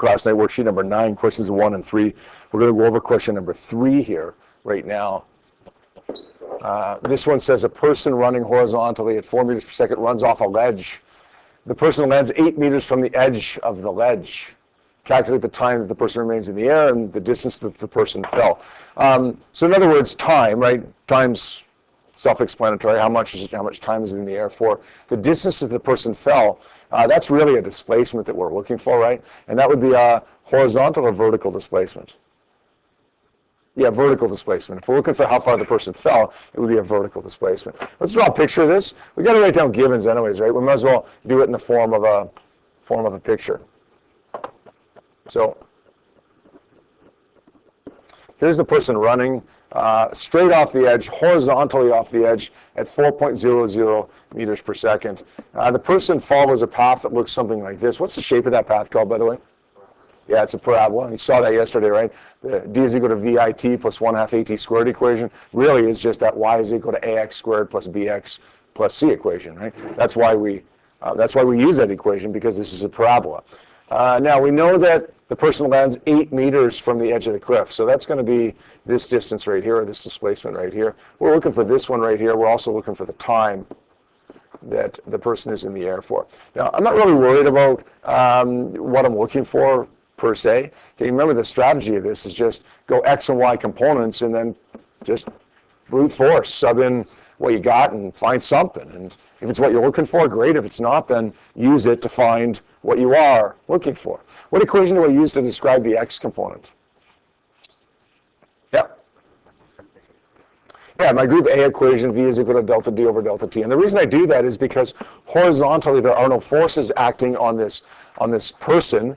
class night worksheet number 9, questions 1 and 3. We're going to go over question number 3 here right now. This one says a person running horizontally at 4 meters per second runs off a ledge. The person lands 8 meters from the edge of the ledge. Calculate the time that the person remains in the air and the distance that the person fell. So in other words, time, right? Time's self-explanatory. How much time is it in the air for? The distance that the person fell, that's really a displacement that we're looking for, right? And that would be a horizontal or vertical displacement. Yeah, vertical displacement. If we're looking for how far the person fell, it would be a vertical displacement. Let's draw a picture of this. We got to write down givens anyways, right? We might as well do it in the form of a picture. So here's the person running straight off the edge, horizontally off the edge at 4.00 meters per second. The person follows a path that looks something like this. What's the shape of that path called, by the way? Yeah, it's a parabola. You saw that yesterday, right? The d is equal to VIT plus 1/2 AT squared equation really is just that y is equal to AX squared plus BX plus C equation, right? That's why we use that equation, because this is a parabola. Now, we know that the person lands 8 meters from the edge of the cliff, so that's going to be this distance right here, or this displacement right here. We're looking for this one right here. We're also looking for the time that the person is in the air for. Now, I'm not really worried about what I'm looking for per se. Okay, remember the strategy of this is just go X and Y components and then just brute force, sub in what you got and find something. And if it's what you're looking for, great. If it's not, then use it to find what you are looking for. What equation do I use to describe the X component? Yeah. Yeah, my group A equation, V is equal to delta D over delta T. And the reason I do that is because horizontally there are no forces acting on this person,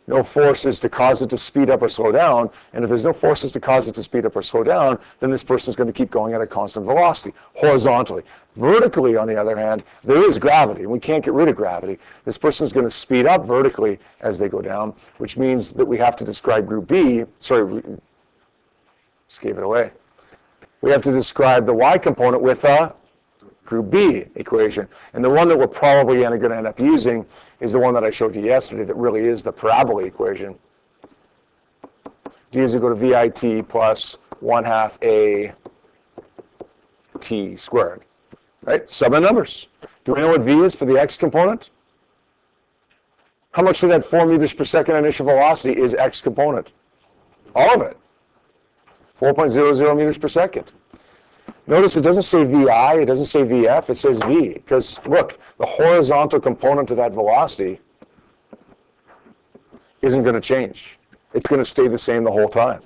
no forces to cause it to speed up or slow down. And if there's no forces to cause it to speed up or slow down, then this person is going to keep going at a constant velocity, horizontally. Vertically, on the other hand, there is gravity, and we can't get rid of gravity. This person is going to speed up vertically as they go down, which means that we have to describe group B, sorry, just gave it away. We have to describe the Y component with a group B equation. And the one that we're probably going to end up using is the one that I showed you yesterday that really is the parabola equation. D is equal to VIT plus 1/2 AT squared. Right? Sub in numbers. Do we know what V is for the X component? How much of that 4 meters per second initial velocity is X component? All of it. 4.00 meters per second. Notice it doesn't say VI, it doesn't say VF, it says V, because look, the horizontal component of that velocity isn't going to change. It's going to stay the same the whole time.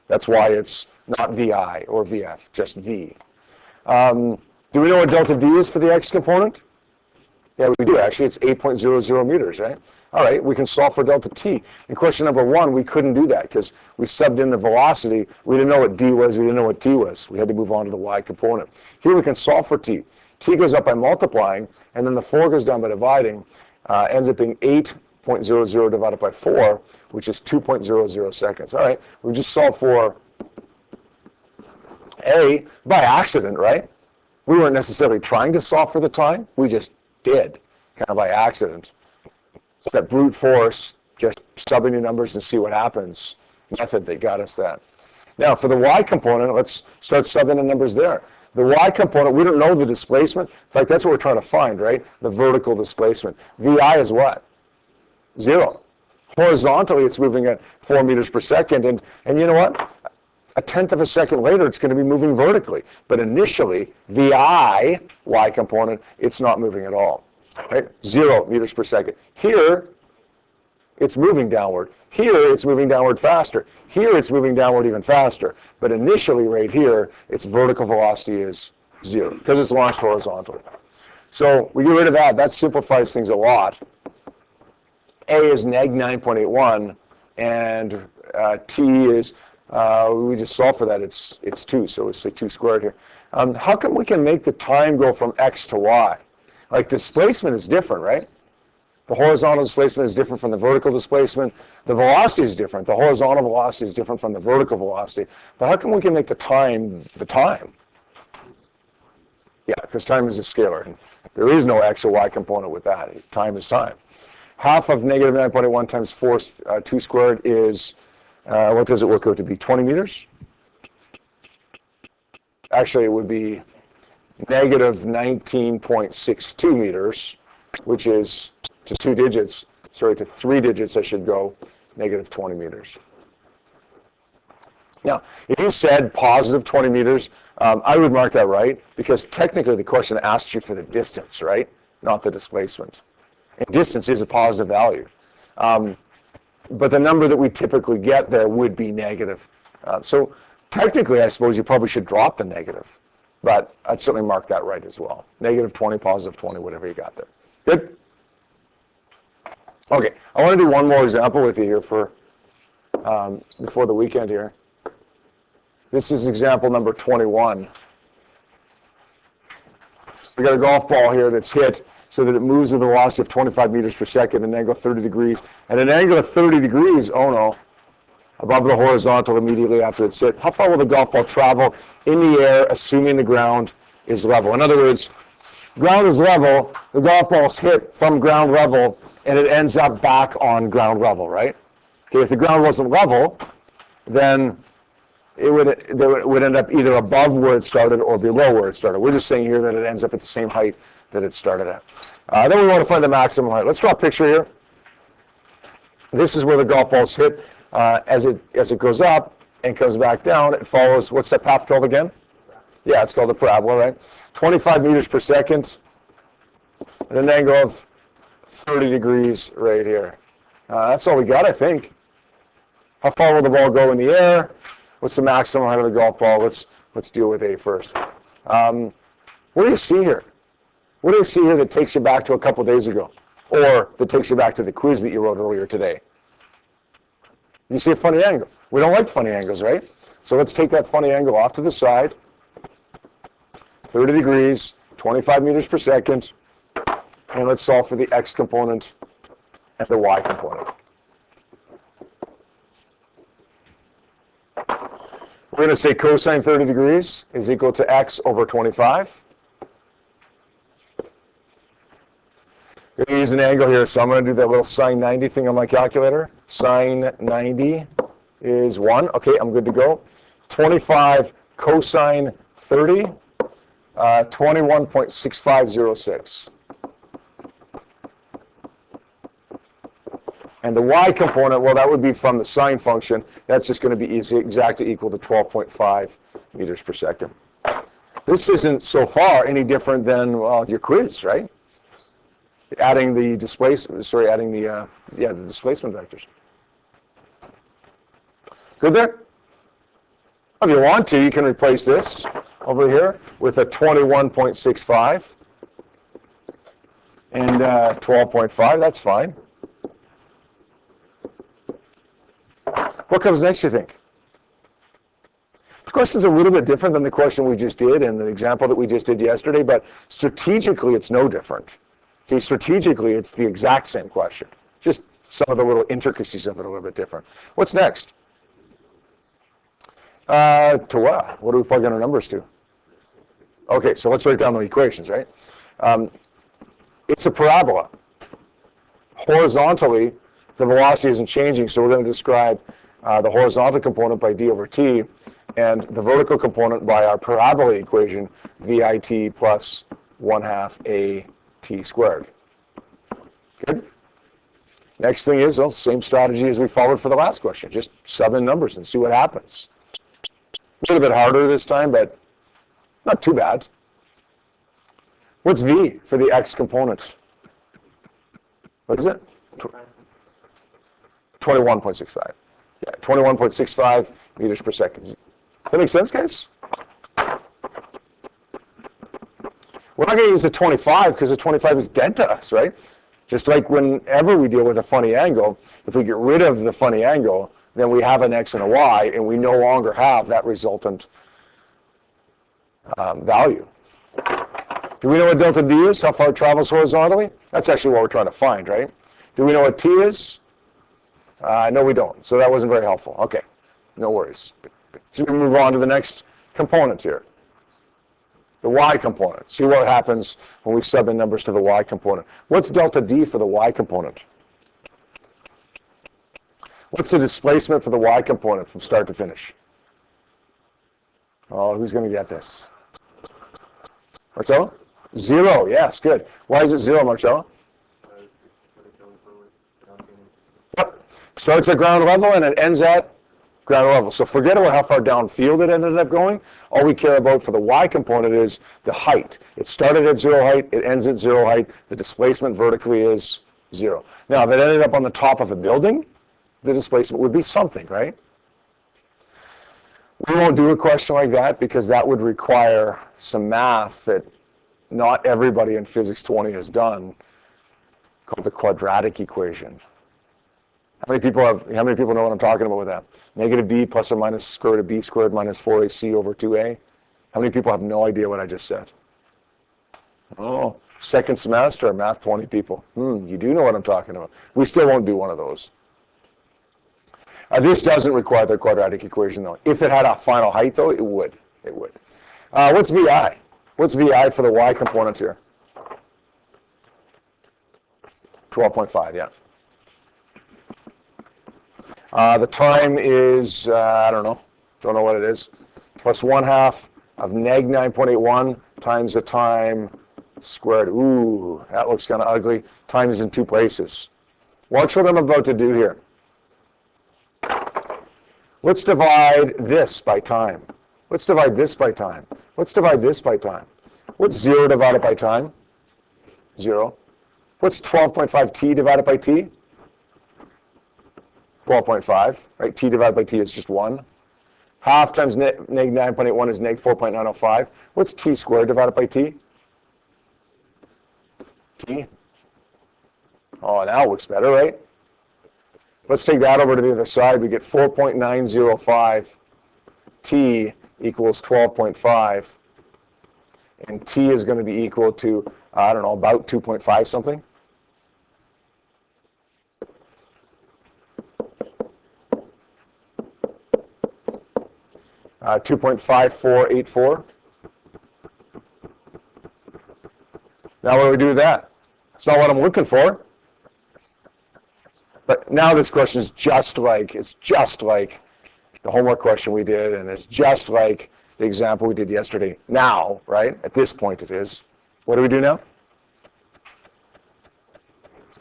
That's why it's not VI or VF, just V. Do we know what delta D is for the X component? Yeah, we do actually. It's 8.00 meters, right? All right, we can solve for delta T. In question number 1, we couldn't do that because we subbed in the velocity. We didn't know what D was. We didn't know what T was. We had to move on to the Y component. Here we can solve for T. T goes up by multiplying, and then the 4 goes down by dividing. Ends up being 8.00 divided by 4, which is 2.00 seconds. All right, we just solved for A by accident, right? We weren't necessarily trying to solve for the time. We just did, kind of by accident. So that brute force, just subbing in numbers and see what happens method that got us that. Now for the Y component, let's start subbing in numbers there. The Y component, we don't know the displacement. In fact, that's what we're trying to find, right? The vertical displacement. VI is what? 0. Horizontally, it's moving at 4 meters per second. And you know what? A tenth of a second later, it's going to be moving vertically. But initially, VI, Y component, it's not moving at all. Right? 0 meters per second. Here, it's moving downward. Here, it's moving downward faster. Here, it's moving downward even faster. But initially, right here, its vertical velocity is 0 because it's launched horizontally. So we get rid of that. That simplifies things a lot. A is neg 9.81, and T is, we just solved for that. It's 2, so it's say 2 squared here. How come we can make the time go from X to Y? Like displacement is different, right? The horizontal displacement is different from the vertical displacement. The velocity is different. The horizontal velocity is different from the vertical velocity. But how come we can make the time the time? Yeah, because time is a scalar. And there is no X or Y component with that. Time is time. half of negative 9.81 times 4, 2 squared is, what does it work out to be, 20 meters? Actually, it would be negative 19.62 meters, which is to 2 digits, sorry, to 3 digits I should go, negative 20 meters. Now, if you said positive 20 meters, I would mark that right, because technically the question asks you for the distance, right? Not the displacement. And distance is a positive value. But the number that we typically get there would be negative. So technically, I suppose you probably should drop the negative. But I'd certainly mark that right as well. Negative 20, positive 20, whatever you got there. Good? Okay, I want to do one more example with you here for before the weekend here. This is example number 21. We got a golf ball here that's hit so that it moves at a velocity of 25 meters per second, an angle of 30 degrees. At an angle of 30 degrees, oh no, above the horizontal immediately after it's hit. How far will the golf ball travel in the air, assuming the ground is level? In other words, ground is level, the golf ball is hit from ground level, and it ends up back on ground level, right? Okay, if the ground wasn't level, then it would end up either above where it started or below where it started. We're just saying here that it ends up at the same height that it started at. Then we want to find the maximum height. Let's draw a picture here. This is where the golf ball's hit. As it goes up and comes back down, it follows, what's that path called again? Yeah, it's called a parabola, right? 25 meters per second at an angle of 30 degrees right here. That's all we got, I think. How far will the ball go in the air? What's the maximum height of the golf ball? Let's deal with A first. What do you see here? What do you see here that takes you back to a couple days ago? Or that takes you back to the quiz that you wrote earlier today? You see a funny angle. We don't like funny angles, right? So let's take that funny angle off to the side. 30 degrees, 25 meters per second. And let's solve for the x component and the y component. We're going to say cosine 30 degrees is equal to x over 25. We're going to use an angle here, so I'm going to do that little sine 90 thing on my calculator. Sine 90 is 1. Okay, I'm good to go. 25 cosine 30, 21.6506. And the y component, well, that would be from the sine function. That's just going to be exactly equal to 12.5 meters per second. This isn't so far any different than, well, your quiz, right? Adding the displacement, the displacement vectors. Good there? If you want to, you can replace this over here with a 21.65 and 12.5. That's fine. What comes next, you think? This question's a little bit different than the question we just did and the example that we just did yesterday, but strategically it's no different. Okay, strategically it's the exact same question. Just some of the little intricacies of it are a little bit different. What's next? To what? What do we plug in our numbers to? Okay, so let's write down the equations, right? It's a parabola. Horizontally, the velocity isn't changing, so we're going to describe the horizontal component by d over t, and the vertical component by our parabola equation, vit plus 1/2 a t squared. Good? Next thing is, well, same strategy as we followed for the last question. Just sub in numbers and see what happens. A little bit harder this time, but not too bad. What's v for the x component? What is it? 21.65. Yeah, 21.65 meters per second. Does that make sense, guys? We're not going to use the 25 because the 25 is dead to us, right? Just like whenever we deal with a funny angle, if we get rid of the funny angle, then we have an x and a y, and we no longer have that resultant value. Do we know what delta d is, how far it travels horizontally? That's actually what we're trying to find, right? Do we know what t is? No, we don't. So that wasn't very helpful. Okay, no worries. So we move on to the next component here, the y component. See what happens when we sub in numbers to the y component. What's delta d for the y component? What's the displacement for the y component from start to finish? Oh, who's going to get this? Marcello? 0, yes, good. Why is it 0, Marcello? Yep. Starts at ground level and it ends at ground level. So forget about how far downfield it ended up going. All we care about for the y component is the height. It started at 0 height, it ends at 0 height. The displacement vertically is 0. Now, if it ended up on the top of a building, the displacement would be something, right? We won't do a question like that because that would require some math that not everybody in Physics 20 has done, called the Quadratic Equation. How many people know what I'm talking about with that? Negative b plus or minus square root of b squared minus 4ac over 2a. How many people have no idea what I just said? Oh, second semester, Math 20 people. You do know what I'm talking about. We still won't do one of those. This doesn't require the quadratic equation, though. If it had a final height, though, it would. It would. What's VI? What's VI for the y component here? 12.5, yeah. The time is, I don't know what it is, plus 1/2 of neg 9.81 times the time squared. Ooh, that looks kind of ugly. Time is in two places. Watch what I'm about to do here. Let's divide this by time. Let's divide this by time. Let's divide this by time. What's 0 divided by time? 0. What's 12.5t divided by t? 12.5, right? T divided by t is just 1. Half times neg 9.81 is neg 4.905. What's t squared divided by t? T. Oh, now it looks better, right? Let's take that over to the other side. We get 4.905 t equals 12.5. And t is going to be equal to, I don't know, about 2.5 something. Uh, 2.5484. Now what do we do with that? It's not what I'm looking for. But now this question is it's just like the homework question we did, and it's just like the example we did yesterday. Now, right? At this point it is. What do we do now?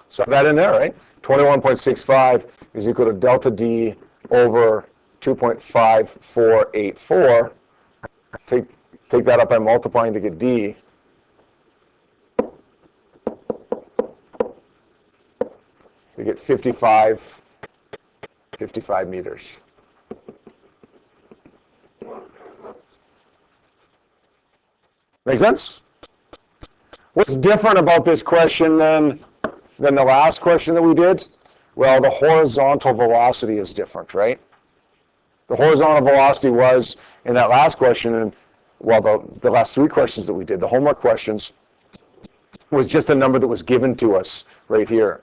Sub that in there, right? 21.65 is equal to delta D over 2.5484. Take that up by multiplying to get D. We get 55 meters. Make sense? What's different about this question than the last question that we did? Well, the horizontal velocity is different, right? The horizontal velocity was, in that last question, and well, the last three questions that we did, the homework questions, was just a number that was given to us right here.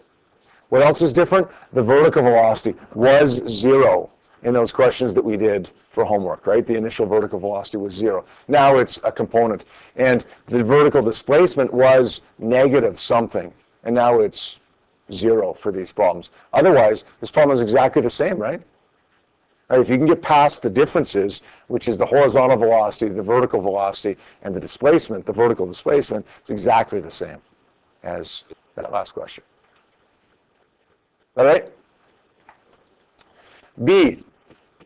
What else is different? The vertical velocity was 0 in those questions that we did for homework, right? The initial vertical velocity was 0. Now it's a component. And the vertical displacement was negative something. And now it's 0 for these problems. Otherwise, this problem is exactly the same, right? Right, if you can get past the differences, which is the horizontal velocity, the vertical velocity, and the displacement, the vertical displacement, it's exactly the same as that last question. All right? B,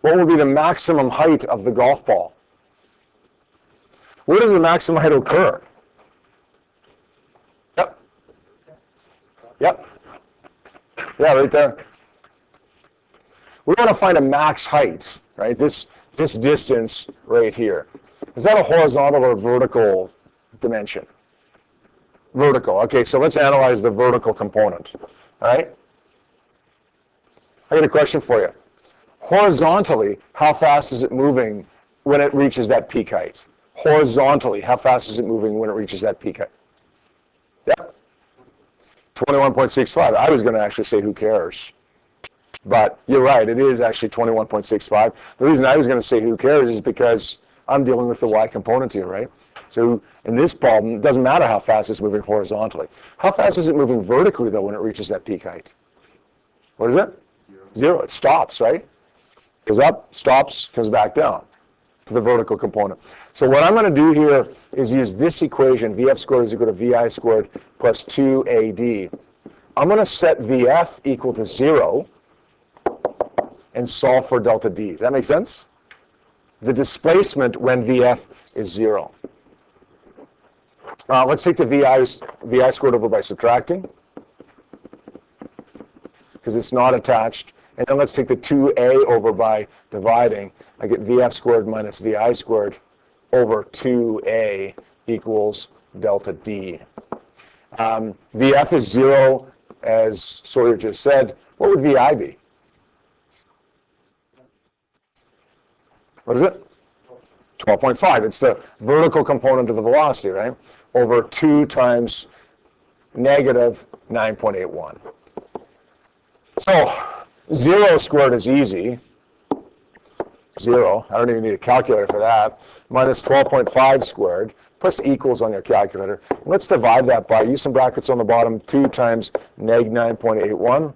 what will be the maximum height of the golf ball? Where does the maximum height occur? Yep. Yep. Yeah, right there. We want to find a max height, right? This distance right here. Is that a horizontal or vertical dimension? Vertical. Okay, so let's analyze the vertical component. All right? I got a question for you. Horizontally, how fast is it moving when it reaches that peak height? Horizontally, how fast is it moving when it reaches that peak height? Yeah? 21.65. I was going to actually say who cares. But you're right, it is actually 21.65. The reason I was going to say who cares is because I'm dealing with the y component here, right? So in this problem, it doesn't matter how fast it's moving horizontally. How fast is it moving vertically, though, when it reaches that peak height? What is it? 0. It stops, right? Goes up, stops, comes back down to the vertical component. So what I'm going to do here is use this equation, VF squared is equal to VI squared plus 2AD. I'm going to set VF equal to 0 and solve for delta D. Does that make sense? The displacement when VF is 0. Let's take the VI squared over by subtracting, because it's not attached. And then let's take the 2a over by dividing. I get VF squared minus VI squared over 2a equals delta D. VF is 0, as Sawyer just said. What would VI be? What is it? 12.5. It's the vertical component of the velocity, right? Over 2 times negative 9.81. So 0 squared is easy. 0. I don't even need a calculator for that. Minus 12.5 squared. Plus equals on your calculator. Let's divide that by, use some brackets on the bottom, 2 times neg 9.81.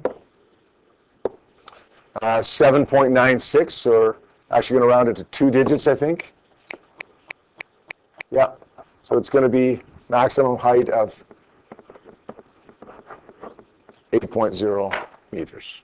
7.96, or actually going to round it to 2 digits, I think. Yeah. So it's going to be maximum height of 8.0 meters.